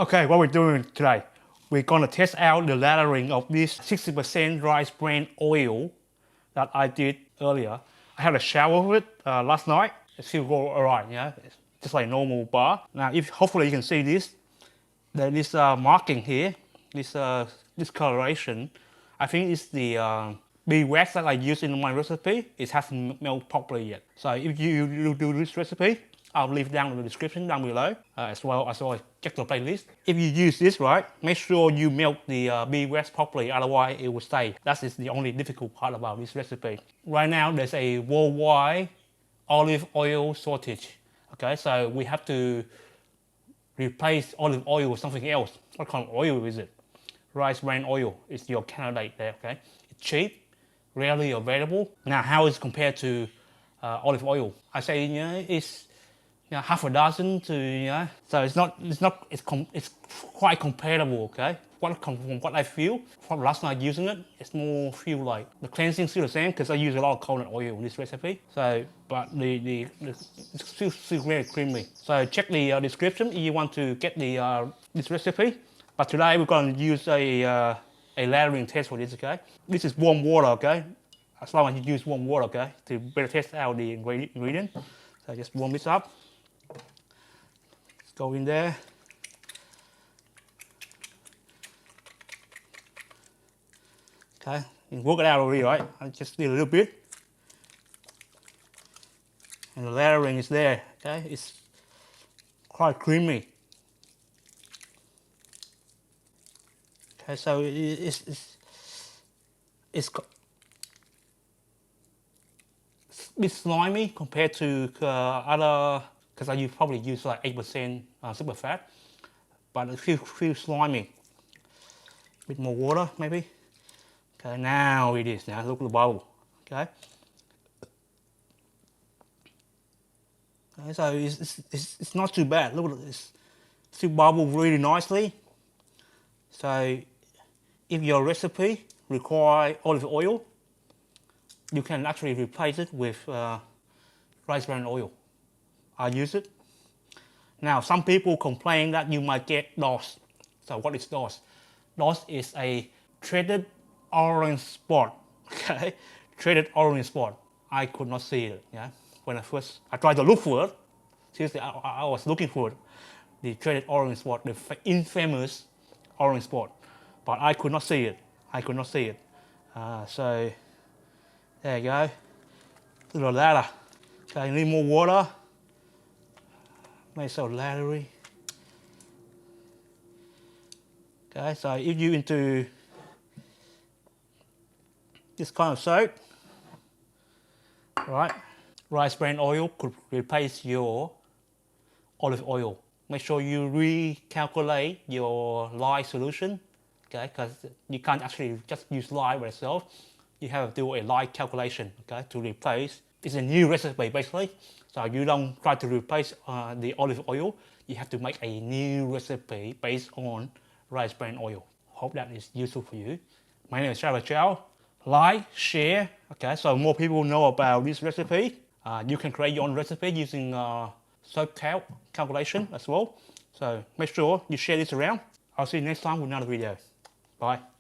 Okay, what we're doing today, we're gonna test out the lathering of this 60% rice bran oil that I did earlier. I had a shower with it last night. It still go alright, yeah, it's just like normal bar. Now, if hopefully you can see this, there is marking here, this coloration. I think it's the Beeswax that I use in my recipe. It hasn't melted properly yet. So if you do this recipe, I'll leave down in the description down below, as well as check the playlist. If you use this right, make sure you melt the beeswax properly, otherwise it will stay. That is the only difficult part about this recipe. Right now there's a worldwide olive oil shortage. Okay, so we have to replace olive oil with something else. What kind of oil is it? Rice bran oil is your candidate there. Okay, it's cheap, rarely available. Now, how is it compared to olive oil? I say, it's half a dozen to, so it's quite comparable. Okay, from what I feel from last night using it, it's more feel like the cleansing still the same because I use a lot of coconut oil in this recipe. So, but it's still very creamy. So check the description if you want to get the this recipe. But today we're going to use a lathering test for this. Okay, this is warm water. Okay, as long as you use warm water, okay, to better test out the ingredient. So just warm this up. Let's go in there. Okay, you can work it out already, right? I just did a little bit. And the lathering is there, okay? It's quite creamy. Okay, so it's a bit slimy compared to other, because I probably use like 8% super fat, but it feels slimy. A bit more water maybe. Okay, now it is. Now look at the bubble. Okay. Okay, so it's not too bad. Look at this. It still bubble really nicely. So if your recipe requires olive oil, you can actually replace it with rice bran oil. I use it. Now, some people complain that you might get DOS. So what is DOS? DOS is a threaded orange spot. Okay, threaded orange spot. I could not see it. Yeah, when I tried to look for it. Seriously, I was looking for it. The threaded orange spot, the infamous orange spot, but I could not see it. I could not see it. So there you go. Little ladder. Okay, you need more water. Make it so lathery. Okay, so if you're into this kind of soap, right, rice bran oil could replace your olive oil. Make sure you recalculate your lye solution, okay, because you can't actually just use lye by itself. You have to do a lye calculation, okay, to replace. It's a new recipe basically, so you don't try to replace the olive oil. You have to make a new recipe based on rice bran oil. Hope that is useful for you. My name is Chow. Like, share, okay, so more people know about this recipe. You can create your own recipe using soap calculation as well. So make sure you share this around. I'll see you next time with another video. Bye.